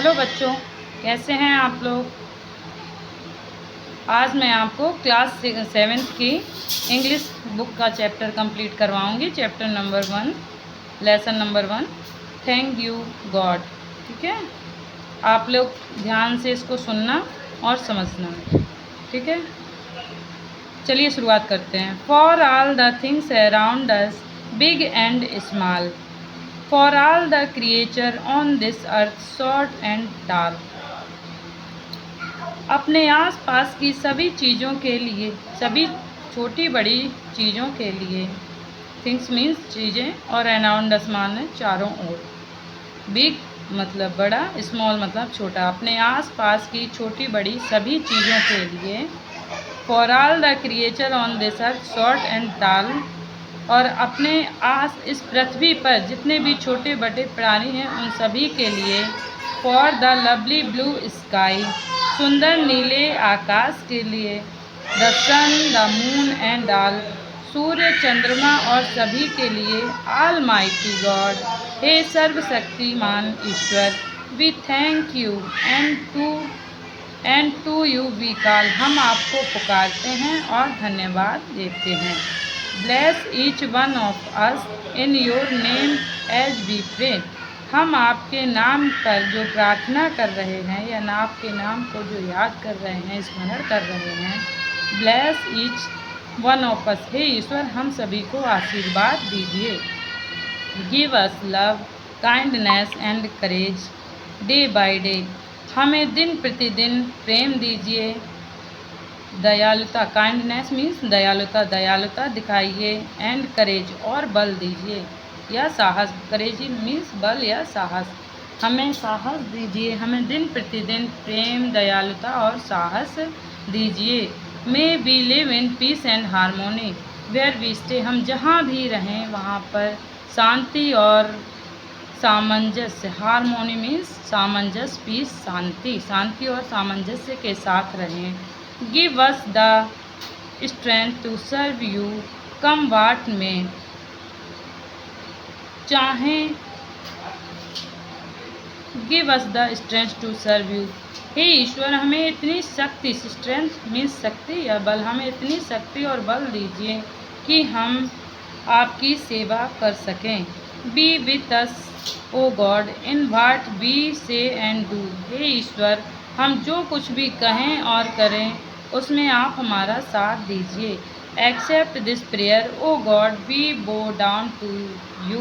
Hello बच्चों, कैसे हैं आप लोग। आज मैं आपको क्लास 7th की इंग्लिश बुक का चैप्टर कंप्लीट करवाऊंगी। Chapter number 1, lesson number 1, thank you God. ठीक है, आप लोग ध्यान से इसको सुनना और समझना। ठीक है, चलिए शुरुआत करते हैं। For all the things around us, big and small, for all the creature on this earth, short and टाल। अपने आसपास की सभी चीज़ों के लिए, सभी छोटी बड़ी चीज़ों के लिए, थिंग्स मीन्स चीज़ें, और अराउंड अस माने चारों ओर। बिग मतलब बड़ा, स्मॉल मतलब छोटा। अपने आसपास की छोटी बड़ी सभी चीज़ों के लिए, for all the creature on this earth, short and टाल, और अपने आस इस पृथ्वी पर जितने भी छोटे बड़े प्राणी हैं उन सभी के लिए, for the lovely blue sky, सुंदर नीले आकाश के लिए, the sun, the moon and all, सूर्य चंद्रमा और सभी के लिए, ऑल माइटी गॉड, हे सर्वशक्तिमान ईश्वर, we thank you and to you we call, हम आपको पुकारते हैं और धन्यवाद देते हैं। Bless each one of us in your name as we pray, हम आपके नाम पर जो प्रार्थना कर रहे हैं या आपके नाम को जो याद कर रहे हैं, स्मरण कर रहे हैं। Bless each one of us, हे ईश्वर हम सभी को आशीर्वाद दीजिए। Give us love, kindness and courage day by day, हमें दिन प्रतिदिन प्रेम दीजिए, दयालुता, काइंडनेस मीन्स दयालुता दिखाइए, एंड करेज और बल दीजिए या साहस, करेज मीन्स बल या साहस, हमें साहस दीजिए, हमें दिन प्रतिदिन प्रेम, दयालुता और साहस दीजिए। May be live in peace and harmony where we stay, हम जहाँ भी रहें वहाँ पर शांति और सामंजस्य, हारमोनी मीन्स सामंजस्य, पीस शांति और सामंजस्य के साथ रहें। Give us the strength to serve you, come what may चाहें, give us the strength to serve you, हे ईश्वर हमें इतनी शक्ति, स्ट्रेंथ मीन्स शक्ति या बल, हमें इतनी शक्ति और बल दीजिए कि हम आपकी सेवा कर सकें। Be with us O God in what we say and do, हे ईश्वर हम जो कुछ भी कहें और करें उसमें आप हमारा साथ दीजिए। Accept this prayer O God we bow down to you,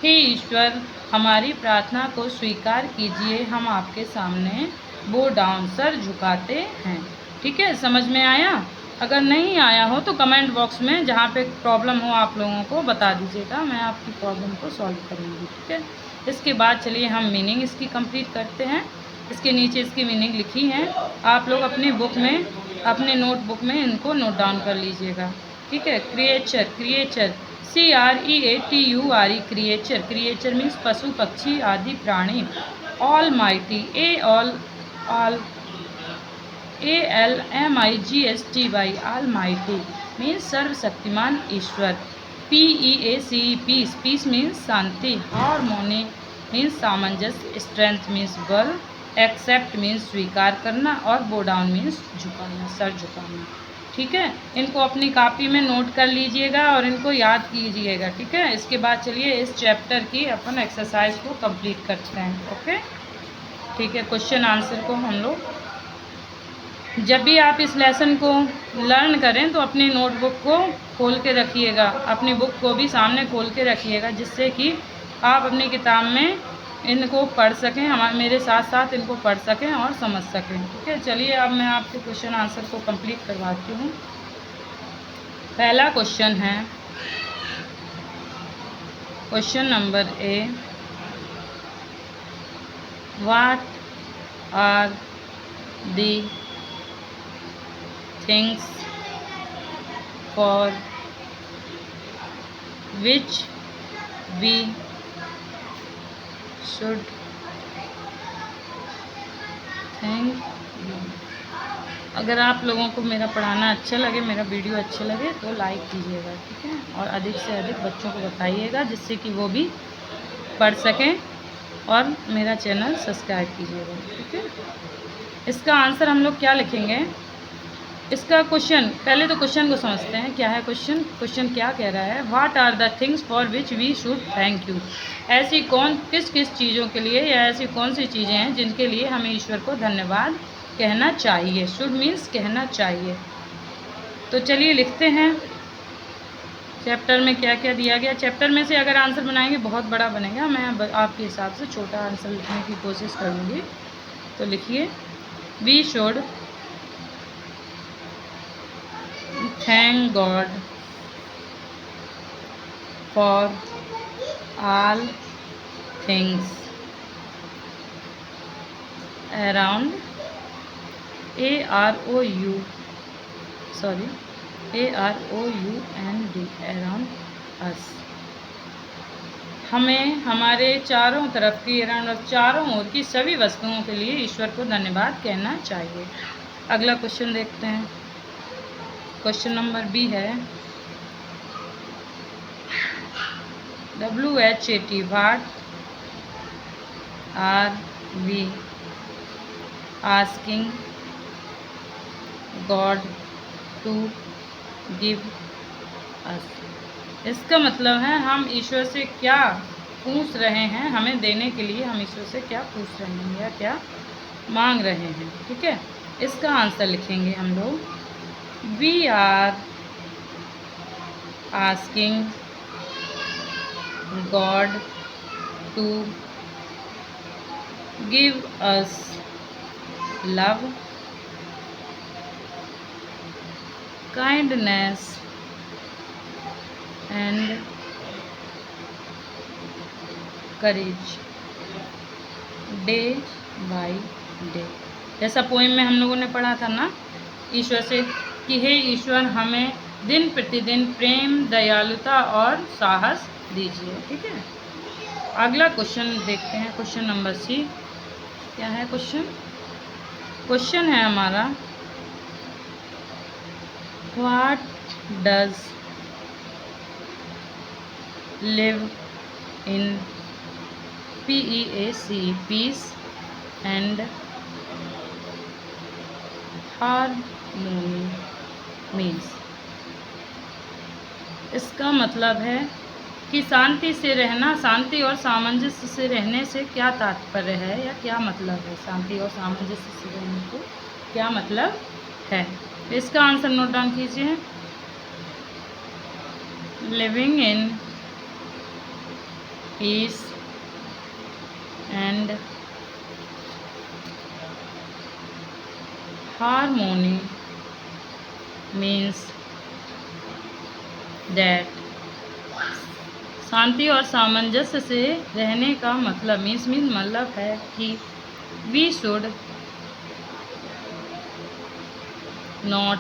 हे ईश्वर हमारी प्रार्थना को स्वीकार कीजिए, हम आपके सामने बो डाउन, सर झुकाते हैं। ठीक है, समझ में आया। अगर नहीं आया हो तो कमेंट बॉक्स में जहाँ पे प्रॉब्लम हो आप लोगों को बता दीजिएगा, मैं आपकी प्रॉब्लम को सॉल्व करूँगी। ठीक है, इसके बाद चलिए हम मीनिंग इसकी कंप्लीट करते हैं। इसके नीचे इसकी मीनिंग लिखी है, आप लोग अपनी बुक में, अपने नोटबुक में इनको नोट डाउन कर लीजिएगा। ठीक है, क्रिएचर, CREATURE, क्रिएचर मीन्स पशु पक्षी आदि प्राणी। All mighty, ALMIGSTY, all mighty means सर्वशक्तिमान ईश्वर। PEACE, पीस मीन्स शांति। हारमोनी मीन्स सामंजस्य। स्ट्रेंथ मीन्स बल। एक्सेप्ट मीन्स स्वीकार करना, और बो डाउन मीन्स झुकाना, सर झुकाना। ठीक है, इनको अपनी कॉपी में नोट कर लीजिएगा और इनको याद कीजिएगा। ठीक है, इसके बाद चलिए इस चैप्टर की अपन एक्सरसाइज को कंप्लीट करते हैं। ओके, ठीक है, क्वेश्चन आंसर को हम लोग, जब भी आप इस लेसन को लर्न करें तो अपनी नोटबुक को खोल के रखिएगा, अपनी बुक को भी सामने खोल के रखिएगा, जिससे कि आप अपनी किताब में इनको पढ़ सकें, मेरे साथ साथ इनको पढ़ सकें और समझ सकें। ठीक है, चलिए अब मैं आपके क्वेश्चन आंसर को कंप्लीट करवाती हूँ। पहला क्वेश्चन है, question number A, what are the things for which we should thank you। अगर आप लोगों को मेरा पढ़ाना अच्छा लगे, मेरा वीडियो अच्छा लगे तो लाइक कीजिएगा। ठीक है, और अधिक से अधिक बच्चों को बताइएगा, जिससे कि वो भी पढ़ सकें और मेरा चैनल सब्सक्राइब कीजिएगा। ठीक है, इसका आंसर हम लोग क्या लिखेंगे, इसका क्वेश्चन, पहले तो क्वेश्चन को समझते हैं क्या है क्वेश्चन। क्वेश्चन क्या कह रहा है, what are the things for which we should thank you. ऐसी किस किस चीज़ों के लिए या ऐसी कौन सी चीज़ें हैं जिनके लिए हमें ईश्वर को धन्यवाद कहना चाहिए। शुड मीन्स कहना चाहिए। तो चलिए लिखते हैं चैप्टर में क्या क्या दिया गया। चैप्टर में से अगर आंसर बनाएंगे बहुत बड़ा बनेगा, मैं आपके हिसाब से छोटा आंसर लिखने की कोशिश करूँगी। तो लिखिए, we should thank God for all things around around us। हमें हमारे चारों तरफ की अराउंड चारों ओर की सभी वस्तुओं के लिए ईश्वर को धन्यवाद कहना चाहिए। अगला क्वेश्चन देखते हैं। क्वेश्चन नंबर बी है, WHAT, what are we asking God to give us. इसका मतलब है हम ईश्वर से क्या पूछ रहे हैं, हमें देने के लिए हम ईश्वर से क्या पूछ रहे हैं या क्या मांग रहे हैं। ठीक है, इसका आंसर लिखेंगे हम लोग, we are asking God to give us love, kindness and courage day by day. जैसा पोइम में हम लोगों ने पढ़ा था ना ईश्वर से कि हे ईश्वर हमें दिन प्रतिदिन प्रेम, दयालुता और साहस दीजिए। ठीक है, अगला क्वेश्चन देखते हैं। क्वेश्चन नंबर सी क्या है क्वेश्चन। क्वेश्चन है हमारा, what does live in PEAC peace and harmony means. इसका मतलब है कि शांति से रहना, शांति और सामंजस्य से रहने से क्या तात्पर्य है या क्या मतलब है, शांति और सामंजस्य से रहने को क्या मतलब है। इसका आंसर नोट डाउन कीजिए, living in peace and harmony means that. शांति और सामंजस्य से रहने का मतलब मतलब है कि we should not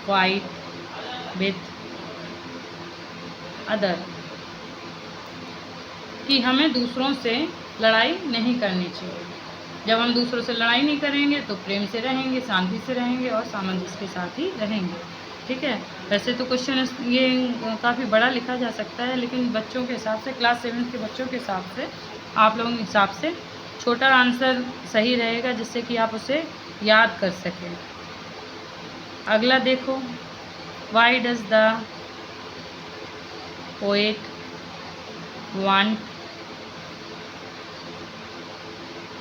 fight with other, कि हमें दूसरों से लड़ाई नहीं करनी चाहिए। जब हम दूसरों से लड़ाई नहीं करेंगे तो प्रेम से रहेंगे, शांति से रहेंगे और सामंजस्य के साथ ही रहेंगे। ठीक है, वैसे तो क्वेश्चन ये काफ़ी बड़ा लिखा जा सकता है, लेकिन बच्चों के हिसाब से, क्लास 7 के बच्चों के हिसाब से, आप लोगों के हिसाब से छोटा आंसर सही रहेगा, जिससे कि आप उसे याद कर सकें। अगला देखो, why does the poet want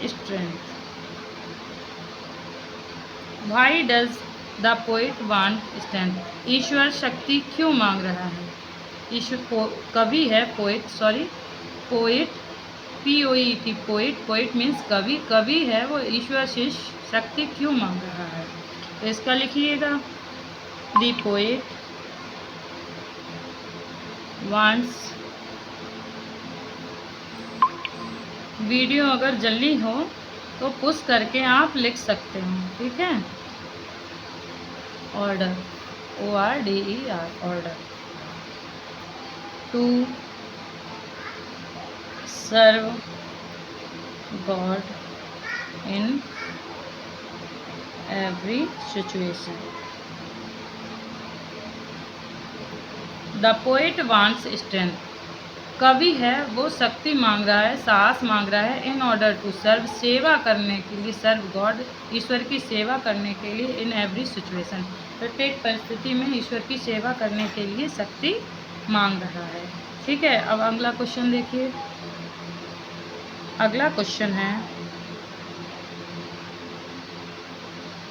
strength. Why does the poet want strength. ईश्वर शक्ति क्यों मांग रहा है। ईश्वर कवि है, पोएट POET, पोएट मीन्स कवि, कवि है वो, ईश्वर से शक्ति क्यों मांग रहा है। तो इसका लिखिएगा, द पोएट वांट्स। वीडियो अगर जल्दी हो तो पुश करके आप लिख सकते हो। ठीक है, order, ORDER, order to serve God in every situation. The poet wants strength. कवि है वो शक्ति मांग रहा है, साहस मांग रहा है, इन ऑर्डर टू सर्व, सेवा करने के लिए, सर्व गॉड, ईश्वर की सेवा करने के लिए, इन एवरी सिचुएशन, प्रत्येक परिस्थिति में ईश्वर की सेवा करने के लिए शक्ति मांग रहा है। ठीक है, अब अगला क्वेश्चन देखिए। अगला क्वेश्चन है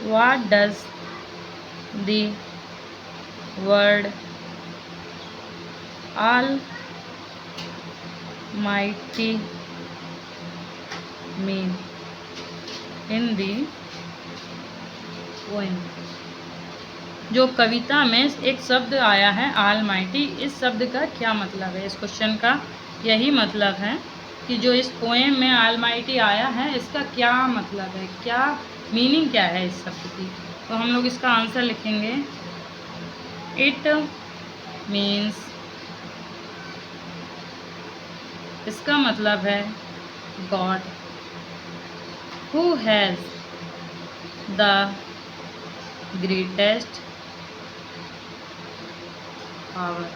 what does the word all mighty mean in the poem. जो कविता में एक शब्द आया है ऑलमाइटी, इस शब्द का क्या मतलब है? इस क्वेश्चन का यही मतलब है कि जो इस पोएम में ऑलमाइटी आया है इसका क्या मतलब है, क्या मीनिंग क्या है इस शब्द की। तो हम लोग इसका आंसर लिखेंगे। इट मीन्स, इसका मतलब है God who has the greatest power,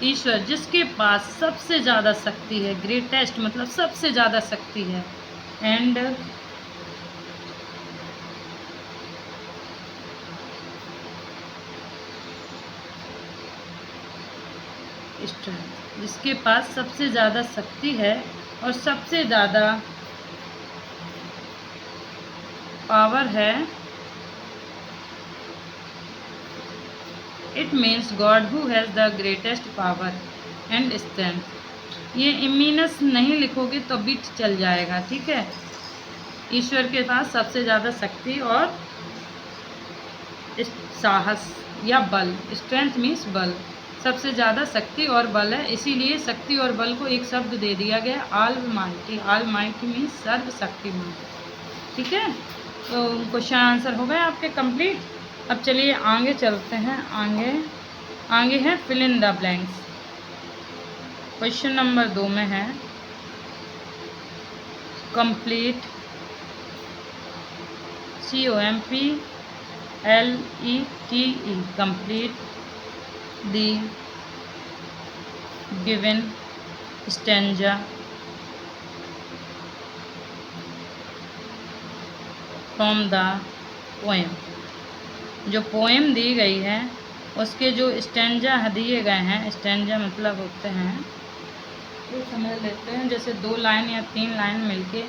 ईश्वर जिसके पास सबसे ज़्यादा शक्ति है, ग्रेटेस्ट मतलब सबसे ज़्यादा शक्ति है, एंड स्ट्रेंथ, जिसके पास सबसे ज़्यादा शक्ति है और सबसे ज़्यादा पावर है। It means God who has the greatest power and strength. ये इमीनस नहीं लिखोगे तो भी चल जाएगा, ठीक है। ईश्वर के पास सबसे ज़्यादा शक्ति और साहस या बल, स्ट्रेंथ मीन्स बल, सबसे ज़्यादा शक्ति और बल है, इसीलिए शक्ति और बल को एक शब्द दे दिया गया ऑलमाइटी। ऑलमाइटी मीन्स सर्वशक्तिमान, ठीक है। तो क्वेश्चन आंसर हो गए आपके कंप्लीट। अब चलिए आगे चलते हैं। आगे है fill in the blanks. Question number 2 में है complete, COMPLETE, complete the given stanza from the poem. जो पोएम दी गई है उसके जो स्टैंजा दिए गए हैं, स्टैंजा मतलब होते हैं, तो समझ लेते हैं, जैसे 2 लाइन या 3 लाइन मिलके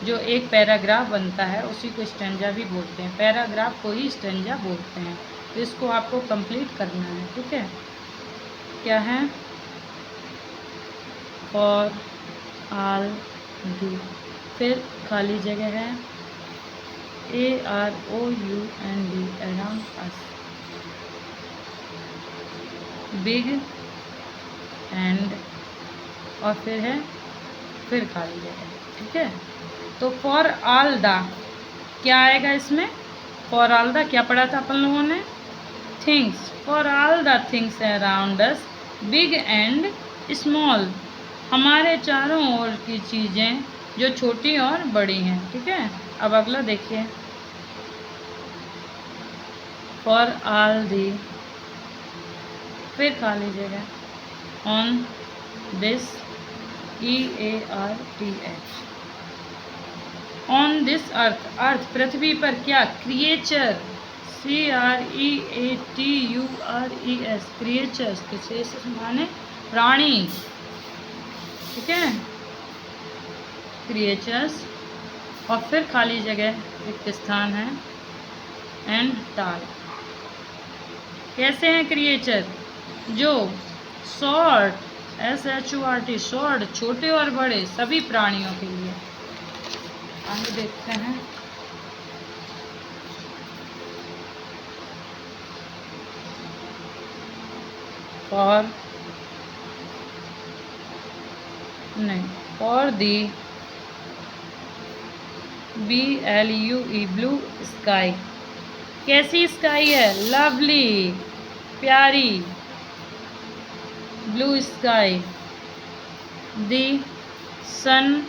जो एक पैराग्राफ बनता है उसी को स्टैंजा भी बोलते हैं, पैराग्राफ को ही स्टैंजा बोलते हैं। तो इसको आपको कंप्लीट करना है, ठीक है। क्या है? फॉर ऑल दी, फिर खाली जगह है AROUND, around us, big and, और फिर खाली जगह, ठीक है। तो फॉर ऑल द क्या आएगा इसमें? फॉर ऑल द क्या पढ़ा था अपन लोगों ने? Things, for all the things around us, big and small, हमारे चारों ओर की चीज़ें जो छोटी और बड़ी हैं, ठीक है। अब अगला देखिए, फॉर ऑल दी, फिर खाली जगह, on this, EARTH, on this earth, earth पृथ्वी पर क्या? क्रिएचर, CREATURES, क्रिएचर्स, क्रिएचर्स माने प्राणी, ठीक है, क्रिएचर्स, और फिर खाली जगह रिक्त स्थान है, एंड टाल। कैसे हैं क्रिएचर? जो शॉर्ट, SHORT, शॉर्ट, छोटे और बड़े सभी प्राणियों के लिए। आगे देखते हैं। For the BLUE, blue sky, कैसी स्काई है? लवली, प्यारी ब्लू स्काई। दी सन,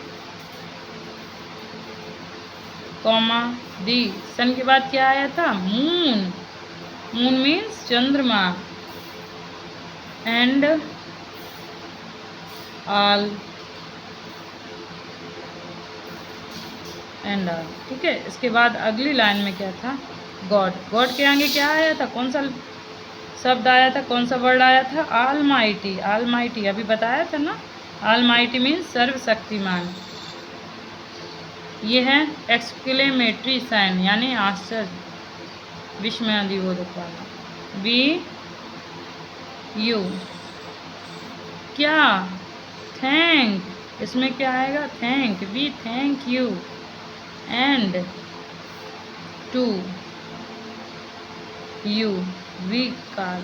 कॉमा दी, सन के बाद क्या आया था? मून, मून मीन्स चंद्रमा, एंड ऑल एंड ऑल। ठीक है, इसके बाद अगली लाइन में क्या था, गॉड। गॉड के आगे क्या आया था, कौन सा शब्द आया था, कौन सा वर्ड आया था, ऑलमाइटी। ऑलमाइटी अभी बताया था ना, ऑलमाइटी मीन्स सर्वशक्तिमान। ये है एक्सक्लेमेटरी साइन यानी आश्चर्य, विस्मयादिबोधक वाला। बी यू क्या, थैंक, इसमें क्या आएगा, thank, we thank you. And to you we call,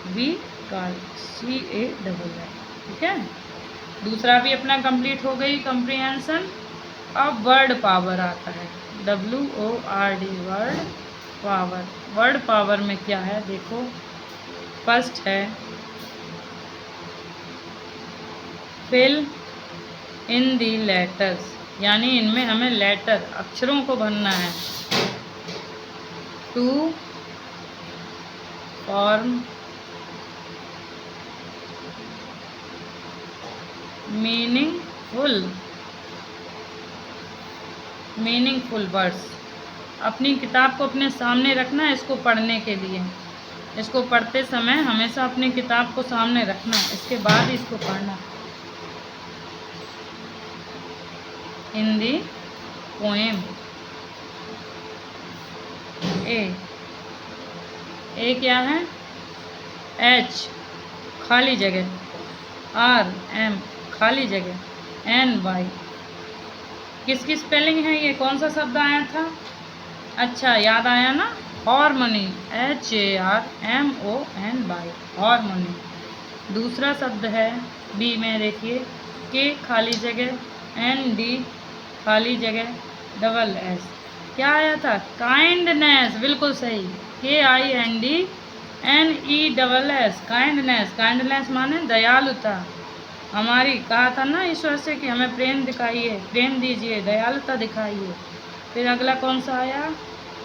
we call, CALL। ठीक है, दूसरा भी अपना कंप्लीट हो गई कंप्रीहेंशन। अब वर्ड पावर आता है, WORD, word power. Word power में क्या है देखो, फर्स्ट है फिल इन दी लेटर्स, यानी इनमें हमें लेटर अक्षरों को भरना है। To form meaningful words. अपनी किताब को अपने सामने रखना है इसको पढ़ने के लिए। इसको पढ़ते समय हमेशा अपनी किताब को सामने रखना, इसके बाद इसको पढ़ना। इन दी पोएम, ए क्या है, H खाली जगह, RM खाली जगह, NY किसकी स्पेलिंग है, ये कौन सा शब्द आया था, अच्छा याद आया ना, हार्मनी, HARMONY, हार्मनी। दूसरा शब्द है बी में देखिए, के खाली जगह, ND खाली जगह, SS क्या आया था, काइंडनेस, बिल्कुल सही, KINDNESS, काइंडनेस। काइंडनेस माने दयालुता। हमारी कहा था ना ईश्वर से कि हमें प्रेम दिखाइए, प्रेम दीजिए, दयालुता दिखाइए। फिर अगला कौन सा आया,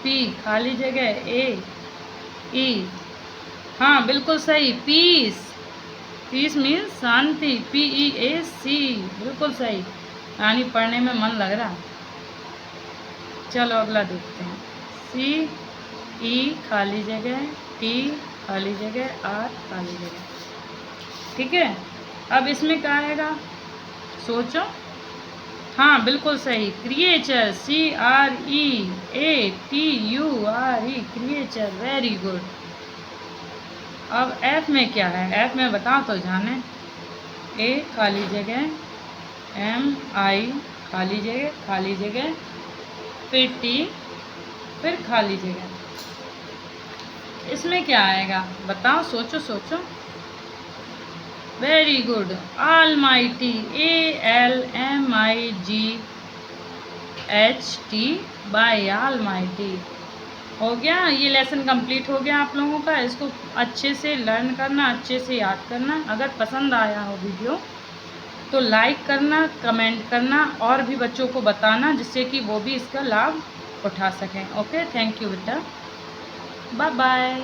P खाली जगह, AE, हाँ बिल्कुल सही, पीस। पीस मीन्स शांति, PEAC, बिल्कुल सही, यानी पढ़ने में मन लग रहा। चलो अगला देखते हैं, CE खाली जगह, T खाली जगह, R खाली जगह। ठीक है, अब इसमें क्या आएगा सोचो, हाँ बिल्कुल सही, creature, CREATURE, creature, very good. अब F में क्या है, F में बताओ तो जाने, A खाली जगह, MI खाली जगह, फिर T, फिर खाली जगह। इसमें क्या आएगा बताओ, सोचो सोचो, very good, almighty, ALMIGHT, almighty. हो गया, ये लेसन कंप्लीट हो गया आप लोगों का। इसको अच्छे से लर्न करना, अच्छे से याद करना। अगर पसंद आया हो वीडियो तो लाइक करना, कमेंट करना और भी बच्चों को बताना, जिससे कि वो भी इसका लाभ उठा सकें। ओके, थैंक यू बेटा, बाय बाय।